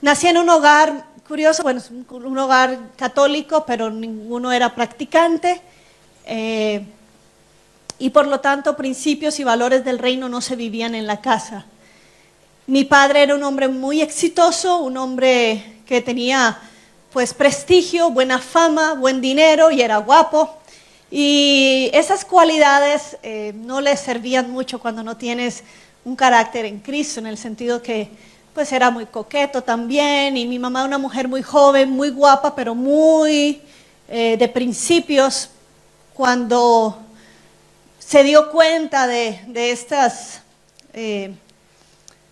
Nací en un hogar curioso, bueno, es un hogar católico, pero ninguno era practicante. Y por lo tanto principios y valores del reino no se vivían en la casa. Mi padre era un hombre muy exitoso, un hombre que tenía pues prestigio, buena fama, buen dinero y era guapo. Y esas cualidades no le servían mucho cuando no tienes un carácter en Cristo, en el sentido que pues era muy coqueto también. Y mi mamá una mujer muy joven, muy guapa, pero muy de principios. Cuando se dio cuenta de estas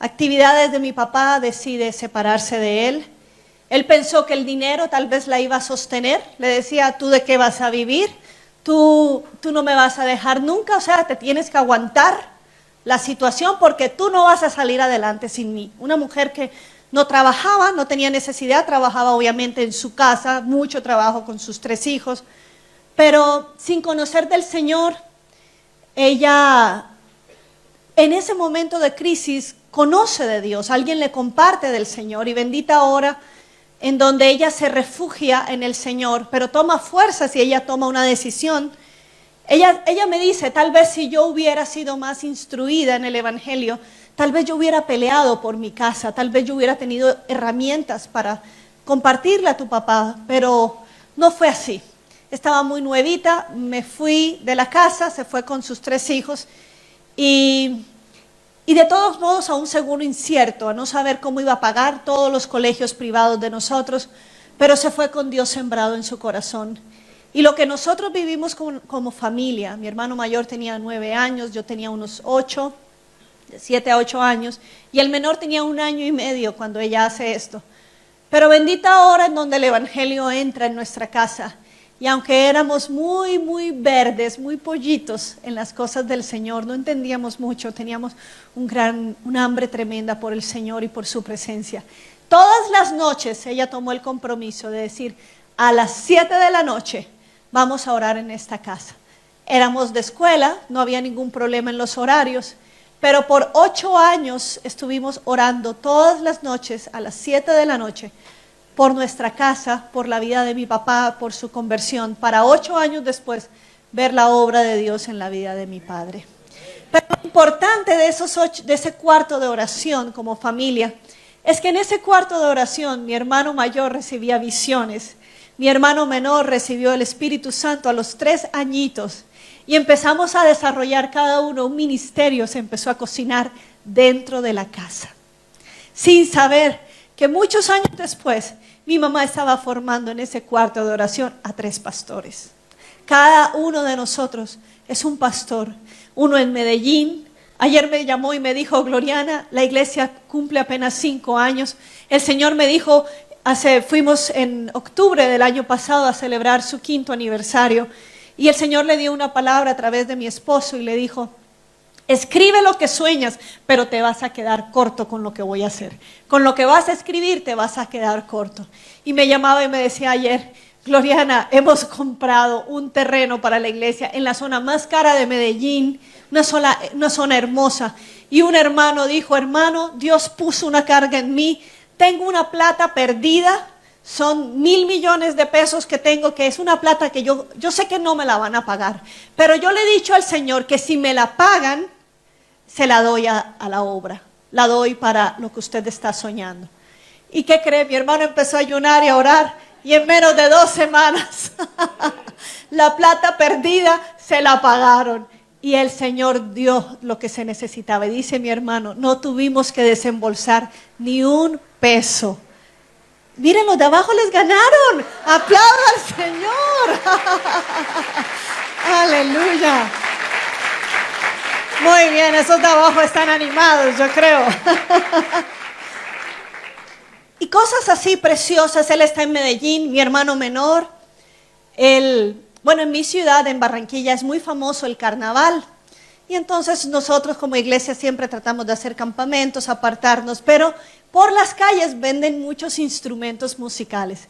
actividades de mi papá, decide separarse de él. Él pensó que el dinero tal vez la iba a sostener. Le decía, ¿tú de qué vas a vivir? Tú no me vas a dejar nunca, o sea, te tienes que aguantar la situación porque tú no vas a salir adelante sin mí. Una mujer que no trabajaba, no tenía necesidad, trabajaba obviamente en su casa, mucho trabajo con sus 3 hijos, pero sin conocer del Señor, ella en ese momento de crisis conoce de Dios, alguien le comparte del Señor y bendita hora en donde ella se refugia en el Señor, pero toma fuerzas y ella toma una decisión. Ella me dice, tal vez si yo hubiera sido más instruida en el Evangelio, tal vez yo hubiera peleado por mi casa, tal vez yo hubiera tenido herramientas para compartirle a tu papá, pero no fue así. Estaba muy nuevita, me fui de la casa, se fue con sus 3 hijos y de todos modos a un seguro incierto, a no saber cómo iba a pagar todos los colegios privados de nosotros, pero se fue con Dios sembrado en su corazón. Y lo que nosotros vivimos como familia, mi hermano mayor tenía 9 años, yo tenía unos 8, de 7 a 8 años, y el menor tenía 1 año y medio cuando ella hace esto. Pero bendita hora en donde el Evangelio entra en nuestra casa. Y aunque éramos muy, muy verdes, muy pollitos en las cosas del Señor, no entendíamos mucho, teníamos una hambre tremenda por el Señor y por su presencia. Todas las noches ella tomó el compromiso de decir, a las 7 de la noche vamos a orar en esta casa. Éramos de escuela, no había ningún problema en los horarios, pero por 8 años estuvimos orando todas las noches a las 7 de la noche, por nuestra casa, por la vida de mi papá, por su conversión, para 8 años después ver la obra de Dios en la vida de mi padre. Pero lo importante de ese cuarto de oración como familia, es que en ese cuarto de oración mi hermano mayor recibía visiones, mi hermano menor recibió el Espíritu Santo a los 3 añitos y empezamos a desarrollar cada uno un ministerio, se empezó a cocinar dentro de la casa, sin saber que muchos años después mi mamá estaba formando en ese cuarto de oración a 3 pastores. Cada uno de nosotros es un pastor, uno en Medellín. Ayer me llamó y me dijo, Gloriana, la iglesia cumple apenas 5 años. El Señor me dijo, fuimos en octubre del año pasado a celebrar su 5º aniversario y el Señor le dio una palabra a través de mi esposo y le dijo, escribe lo que sueñas, pero te vas a quedar corto con lo que voy a hacer. Con lo que vas a escribir te vas a quedar corto. Y me llamaba y me decía ayer, Gloriana, hemos comprado un terreno para la iglesia en la zona más cara de Medellín, una zona hermosa. Y un hermano dijo, hermano, Dios puso una carga en mí, tengo una plata perdida, son 1.000 millones de pesos que tengo, que es una plata que yo sé que no me la van a pagar. Pero yo le he dicho al Señor que si me la pagan, se la doy a la obra, la doy para lo que usted está soñando. ¿Y qué cree? Mi hermano empezó a ayunar y a orar y en menos de 2 semanas la plata perdida se la pagaron y el Señor dio lo que se necesitaba. Y dice mi hermano, no tuvimos que desembolsar ni un peso. Miren, los de abajo les ganaron. ¡Aplaudan al Señor! ¡Aleluya! Muy bien, esos de abajo están animados, yo creo. Y cosas así preciosas. Él está en Medellín, mi hermano menor. Bueno, en mi ciudad, en Barranquilla, es muy famoso el carnaval. Y entonces nosotros como iglesia siempre tratamos de hacer campamentos, apartarnos, pero por las calles venden muchos instrumentos musicales.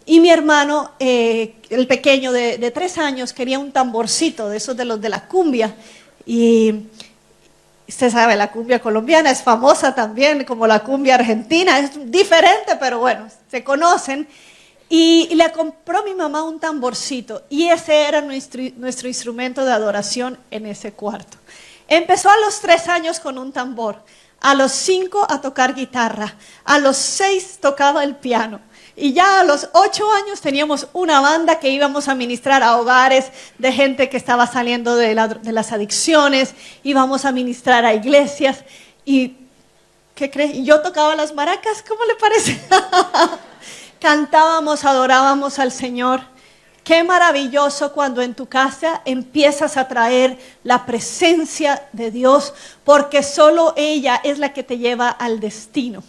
Y mi hermano, el pequeño de 3 años, quería un tamborcito, de esos de los de la cumbia. Y Usted sabe, la cumbia colombiana es famosa también, como la cumbia argentina, es diferente, pero bueno, se conocen. Y le compró mi mamá un tamborcito, y ese era nuestro instrumento de adoración en ese cuarto. Empezó a los 3 años con un tambor, a los 5 a tocar guitarra, a los 6 tocaba el piano. Y ya a los 8 años teníamos una banda que íbamos a ministrar a hogares de gente que estaba saliendo de las adicciones, íbamos a ministrar a iglesias. ¿Y qué cree? Yo tocaba las maracas, ¿cómo le parece? Cantábamos, adorábamos al Señor. Qué maravilloso cuando en tu casa empiezas a traer la presencia de Dios, porque solo ella es la que te lleva al destino.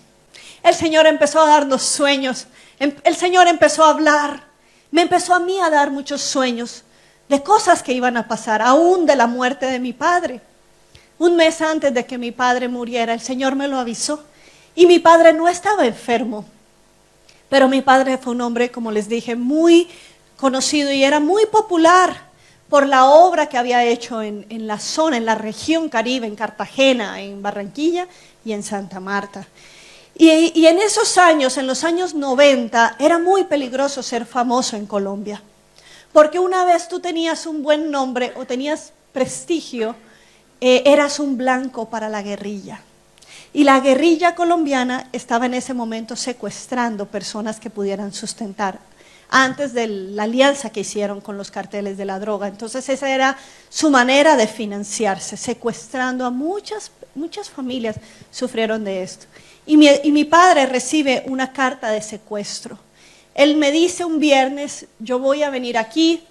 El Señor empezó a darnos sueños. El Señor empezó a hablar, me empezó a mí a dar muchos sueños de cosas que iban a pasar, aún de la muerte de mi padre. Un mes antes de que mi padre muriera, el Señor me lo avisó, y mi padre no estaba enfermo, pero mi padre fue un hombre, como les dije, muy conocido y era muy popular por la obra que había hecho en la zona, en la región Caribe, en Cartagena, en Barranquilla y en Santa Marta. Y en esos años, en los años 90, era muy peligroso ser famoso en Colombia. Porque una vez tú tenías un buen nombre o tenías prestigio, eras un blanco para la guerrilla. Y la guerrilla colombiana estaba en ese momento secuestrando personas que pudieran sustentar antes de la alianza que hicieron con los carteles de la droga. Entonces esa era su manera de financiarse, secuestrando a muchas familias sufrieron de esto. Y mi padre recibe una carta de secuestro. Él me dice un viernes, yo voy a venir aquí,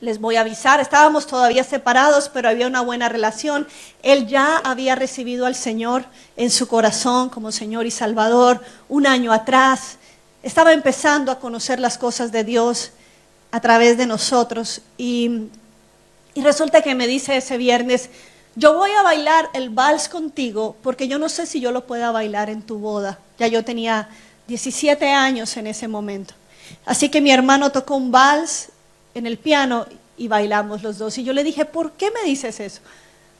les voy a avisar. Estábamos todavía separados, pero había una buena relación. Él ya había recibido al Señor en su corazón como Señor y Salvador 1 año atrás. Estaba empezando a conocer las cosas de Dios a través de nosotros. Y resulta que me dice ese viernes, yo voy a bailar el vals contigo porque yo no sé si yo lo pueda bailar en tu boda. Ya yo tenía 17 años en ese momento. Así que mi hermano tocó un vals en el piano y bailamos los dos. Y yo le dije, ¿por qué me dices eso?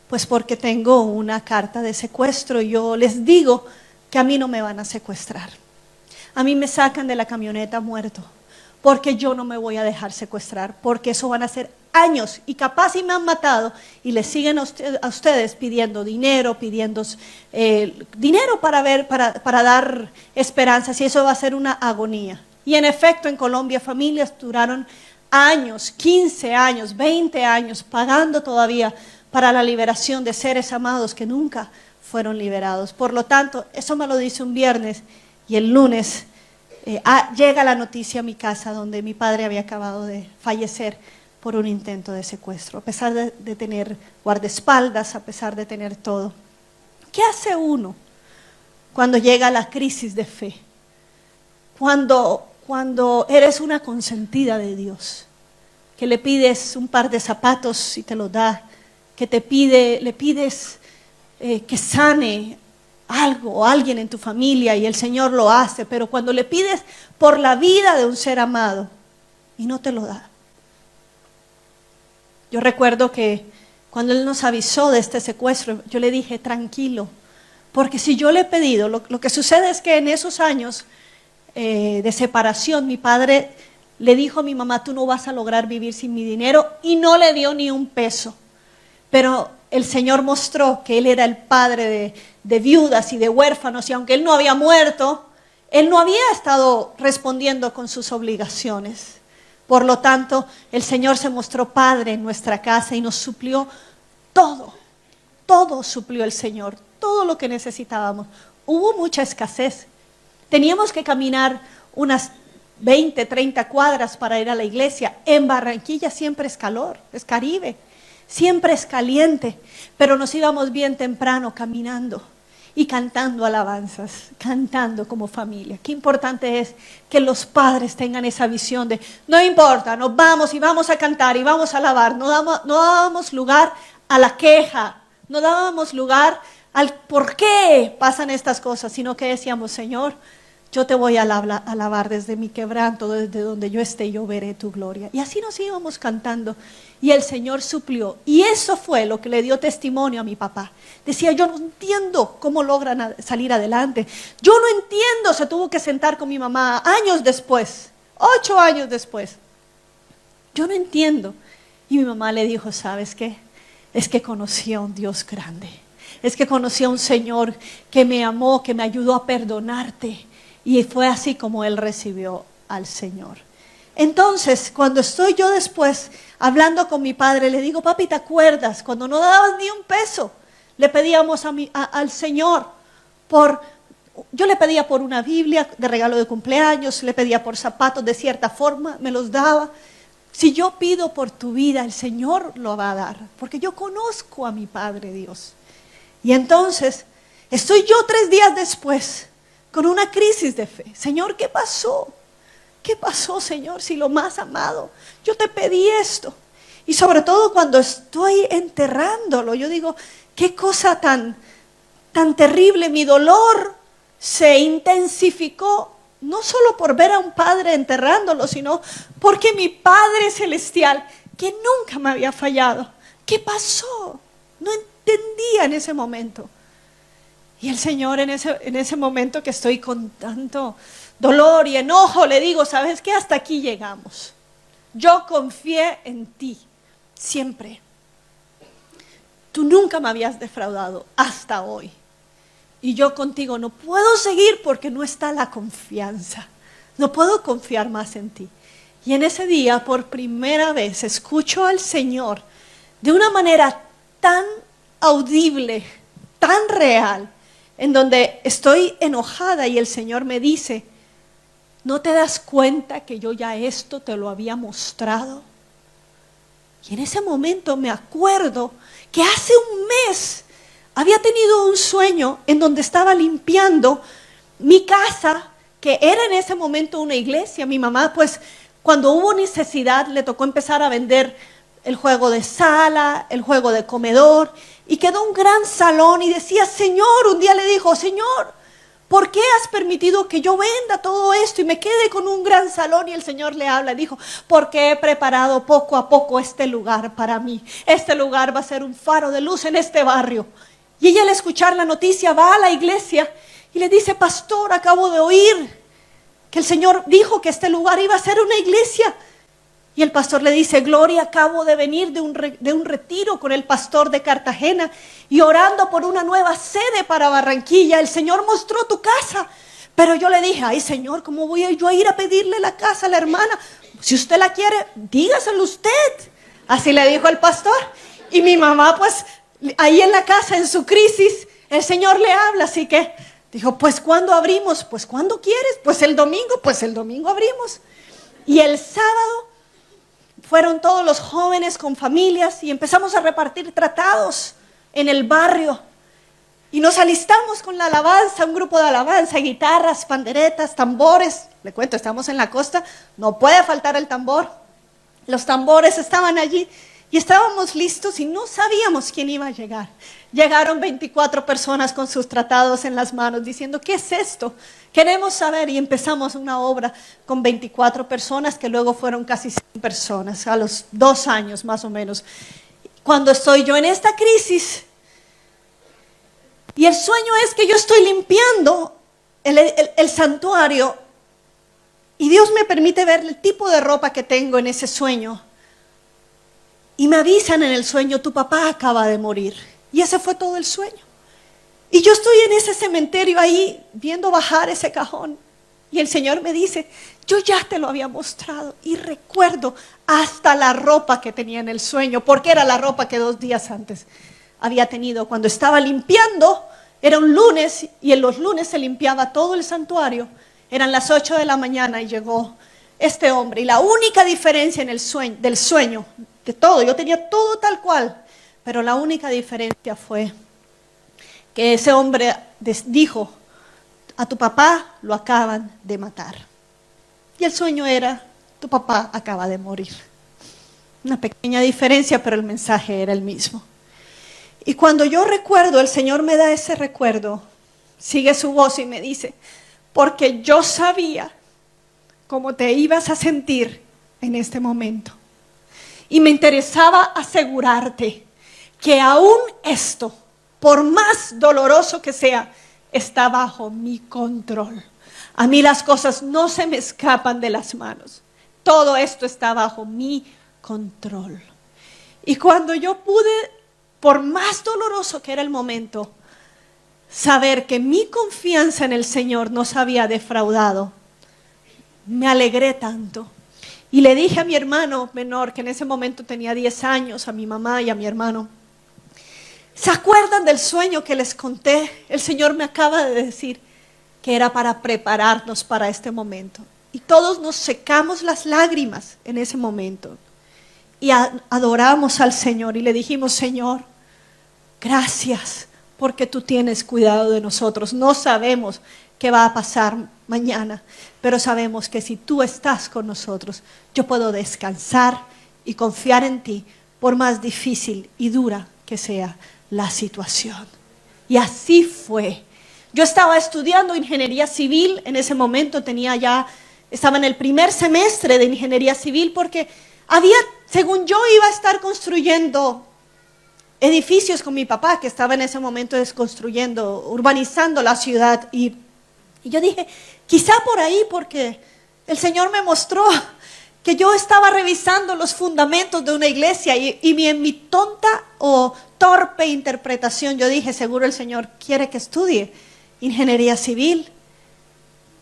Pues porque tengo una carta de secuestro. Yo les digo que a mí no me van a secuestrar. A mí me sacan de la camioneta muerto. Porque yo no me voy a dejar secuestrar. Porque eso van a ser años y capaz y me han matado y les siguen a ustedes pidiendo dinero, pidiendo dinero para dar esperanzas, y eso va a ser una agonía. Y en efecto en Colombia familias duraron años, 15 años, 20 años pagando todavía para la liberación de seres amados que nunca fueron liberados. Por lo tanto, eso me lo dice un viernes y el lunes llega la noticia a mi casa donde mi padre había acabado de fallecer por un intento de secuestro, a pesar de tener guardaespaldas, a pesar de tener todo. ¿Qué hace uno cuando llega la crisis de fe? Cuando eres una consentida de Dios, que le pides un par de zapatos y te lo da, que le pides que sane algo o alguien en tu familia y el Señor lo hace, pero cuando le pides por la vida de un ser amado y no te lo da. Yo recuerdo que cuando Él nos avisó de este secuestro, yo le dije, tranquilo, porque si yo le he pedido, lo que sucede es que en esos años de separación, mi padre le dijo a mi mamá, tú no vas a lograr vivir sin mi dinero, y no le dio ni un peso. Pero el Señor mostró que Él era el padre de viudas y de huérfanos, y aunque Él no había muerto, Él no había estado respondiendo con sus obligaciones. Por lo tanto, el Señor se mostró Padre en nuestra casa y nos suplió todo suplió el Señor, todo lo que necesitábamos. Hubo mucha escasez. Teníamos que caminar unas 20, 30 cuadras para ir a la iglesia. En Barranquilla siempre es calor, es Caribe, siempre es caliente, pero nos íbamos bien temprano caminando y cantando alabanzas, cantando como familia. Qué importante es que los padres tengan esa visión de, no importa, nos vamos y vamos a cantar y vamos a alabar. No dábamos lugar a la queja, no dábamos lugar al por qué pasan estas cosas, sino que decíamos, Señor, yo te voy a alabar desde mi quebranto, desde donde yo esté, yo veré tu gloria. Y así nos íbamos cantando y el Señor suplió. Y eso fue lo que le dio testimonio a mi papá. Decía, yo no entiendo cómo logran salir adelante. Yo no entiendo, se tuvo que sentar con mi mamá años después, 8 años después. Yo no entiendo. Y mi mamá le dijo, ¿sabes qué? Es que conocí a un Dios grande. Es que conocí a un Señor que me amó, que me ayudó a perdonarte. Y fue así como él recibió al Señor. Entonces, cuando estoy yo después hablando con mi padre, le digo, papi, ¿te acuerdas? Cuando no dabas ni un peso, le pedíamos al Señor yo le pedía por una Biblia de regalo de cumpleaños, le pedía por zapatos de cierta forma, me los daba. Si yo pido por tu vida, el Señor lo va a dar, porque yo conozco a mi Padre Dios. Y entonces, estoy yo 3 días después con una crisis de fe. Señor, ¿qué pasó? ¿Qué pasó, Señor? Si lo más amado, yo te pedí esto. Y sobre todo cuando estoy enterrándolo, yo digo, qué cosa tan terrible. Mi dolor se intensificó, no solo por ver a un padre enterrándolo, sino porque mi Padre Celestial, que nunca me había fallado, ¿qué pasó? No entendía en ese momento. Y el Señor en ese momento que estoy con tanto dolor y enojo, le digo, ¿sabes qué? Hasta aquí llegamos. Yo confié en ti, siempre. Tú nunca me habías defraudado hasta hoy. Y yo contigo no puedo seguir porque no está la confianza. No puedo confiar más en ti. Y en ese día, por primera vez, escucho al Señor de una manera tan audible, tan real, en donde estoy enojada y el Señor me dice, ¿no te das cuenta que yo ya esto te lo había mostrado? Y en ese momento me acuerdo que hace un mes había tenido un sueño en donde estaba limpiando mi casa, que era en ese momento una iglesia. Mi mamá, pues, cuando hubo necesidad, le tocó empezar a vender el juego de sala, el juego de comedor, y quedó un gran salón y decía, Señor, un día le dijo, Señor, ¿por qué has permitido que yo venda todo esto y me quede con un gran salón? Y el Señor le habla y dijo, porque he preparado poco a poco este lugar para mí. Este lugar va a ser un faro de luz en este barrio. Y ella al escuchar la noticia va a la iglesia y le dice, pastor, acabo de oír que el Señor dijo que este lugar iba a ser una iglesia. Y el pastor le dice, Gloria, acabo de venir de un retiro con el pastor de Cartagena y orando por una nueva sede para Barranquilla. El Señor mostró tu casa. Pero yo le dije, ay Señor, ¿cómo voy yo a ir a pedirle la casa a la hermana? Si usted la quiere, dígaselo usted. Así le dijo el pastor. Y mi mamá, pues, ahí en la casa, en su crisis, el Señor le habla. Así que dijo, pues ¿cuándo abrimos? Pues ¿cuándo quieres? Pues el domingo abrimos. Y el sábado fueron todos los jóvenes con familias y empezamos a repartir tratados en el barrio. Y nos alistamos con la alabanza, un grupo de alabanza, guitarras, panderetas, tambores. Le cuento, estamos en la costa, no puede faltar el tambor. Los tambores estaban allí y estábamos listos y no sabíamos quién iba a llegar. Llegaron 24 personas con sus tratados en las manos diciendo, ¿qué es esto? Queremos saber. Y empezamos una obra con 24 personas que luego fueron casi 100 personas a los 2 años más o menos. Cuando estoy yo en esta crisis y el sueño es que yo estoy limpiando el santuario y Dios me permite ver el tipo de ropa que tengo en ese sueño. Y me avisan en el sueño, tu papá acaba de morir. Y ese fue todo el sueño. Y yo estoy en ese cementerio ahí, viendo bajar ese cajón. Y el Señor me dice, yo ya te lo había mostrado. Y recuerdo hasta la ropa que tenía en el sueño, porque era la ropa que 2 días antes había tenido. Cuando estaba limpiando, era un lunes, y en los lunes se limpiaba todo el santuario. Eran las 8 de la mañana y llegó este hombre. Y la única diferencia en del sueño, de todo, yo tenía todo tal cual, pero la única diferencia fue que ese hombre dijo, a tu papá lo acaban de matar. Y el sueño era, tu papá acaba de morir. Una pequeña diferencia, pero el mensaje era el mismo. Y cuando yo recuerdo, el Señor me da ese recuerdo, sigue su voz y me dice, porque yo sabía cómo te ibas a sentir en este momento. Y me interesaba asegurarte que aún esto, por más doloroso que sea, está bajo mi control. A mí las cosas no se me escapan de las manos. Todo esto está bajo mi control. Y cuando yo pude, por más doloroso que era el momento, saber que mi confianza en el Señor no se había defraudado, me alegré tanto. Y le dije a mi hermano menor, que en ese momento tenía 10 años, a mi mamá y a mi hermano, ¿se acuerdan del sueño que les conté? El Señor me acaba de decir que era para prepararnos para este momento. Y todos nos secamos las lágrimas en ese momento. Y adoramos al Señor y le dijimos, Señor, gracias porque tú tienes cuidado de nosotros. No sabemos qué va a pasar mañana, pero sabemos que si tú estás con nosotros, yo puedo descansar y confiar en ti, por más difícil y dura que sea la situación. Y así fue. Yo estaba estudiando ingeniería civil en ese momento, estaba en el primer semestre de ingeniería civil porque según yo, iba a estar construyendo edificios con mi papá, que estaba en ese momento desconstruyendo, urbanizando la ciudad. Y yo dije, quizá por ahí, porque el Señor me mostró que yo estaba revisando los fundamentos de una iglesia y en mi tonta o torpe interpretación, yo dije, seguro el Señor quiere que estudie ingeniería civil.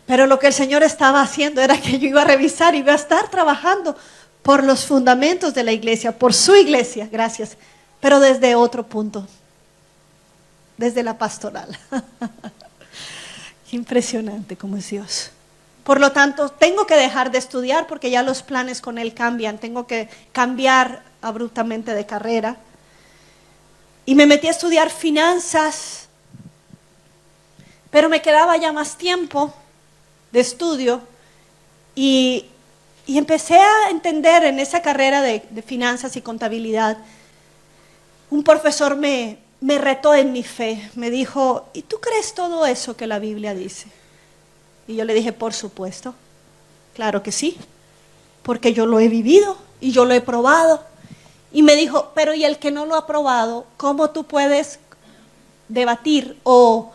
Pero lo que el Señor estaba haciendo era que yo iba a revisar y iba a estar trabajando por los fundamentos de la iglesia, por su iglesia, gracias, pero desde otro punto, desde la pastoral. Qué impresionante cómo es Dios. Por lo tanto, tengo que dejar de estudiar porque ya los planes con Él cambian, tengo que cambiar abruptamente de carrera. Y me metí a estudiar finanzas, pero me quedaba ya más tiempo de estudio y empecé a entender en esa carrera de finanzas y contabilidad. Un profesor me retó en mi fe, me dijo, ¿y tú crees todo eso que la Biblia dice? Y yo le dije, por supuesto, claro que sí, porque yo lo he vivido y yo lo he probado. Y me dijo, pero ¿y el que no lo ha probado, cómo tú puedes debatir o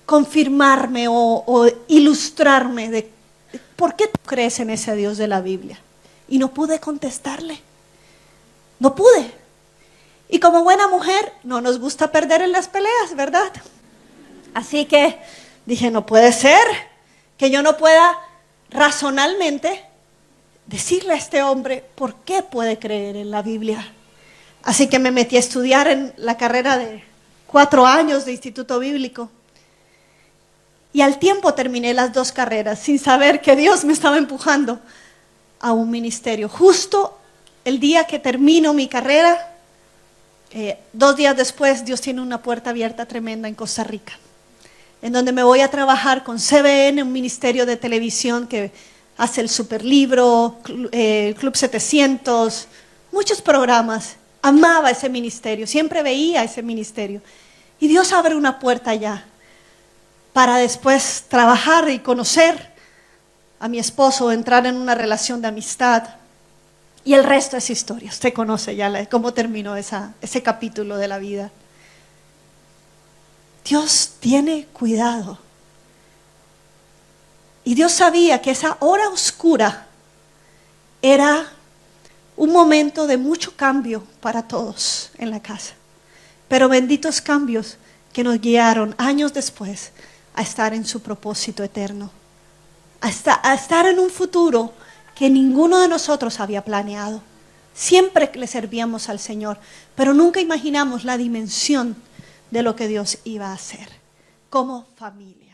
confirmarme o ilustrarme de por qué tú crees en ese Dios de la Biblia? Y no pude contestarle, no pude. Y como buena mujer, no nos gusta perder en las peleas, ¿verdad? Así que dije, no puede ser que yo no pueda razonalmente decirle a este hombre por qué puede creer en la Biblia. Así que me metí a estudiar en la carrera de 4 años de Instituto Bíblico. Y al tiempo terminé las 2 carreras sin saber que Dios me estaba empujando a un ministerio. Justo el día que termino mi carrera, 2 días después, Dios tiene una puerta abierta tremenda en Costa Rica, en donde me voy a trabajar con CBN, un ministerio de televisión que hace el Superlibro, el Club 700, muchos programas. Amaba ese ministerio, siempre veía ese ministerio. Y Dios abre una puerta allá para después trabajar y conocer a mi esposo, entrar en una relación de amistad. Y el resto es historia. Usted conoce ya cómo terminó ese capítulo de la vida. Dios tiene cuidado. Y Dios sabía que esa hora oscura era un momento de mucho cambio para todos en la casa. Pero benditos cambios que nos guiaron años después a estar en su propósito eterno. A estar en un futuro que ninguno de nosotros había planeado. Siempre le servíamos al Señor, pero nunca imaginamos la dimensión de lo que Dios iba a hacer como familia.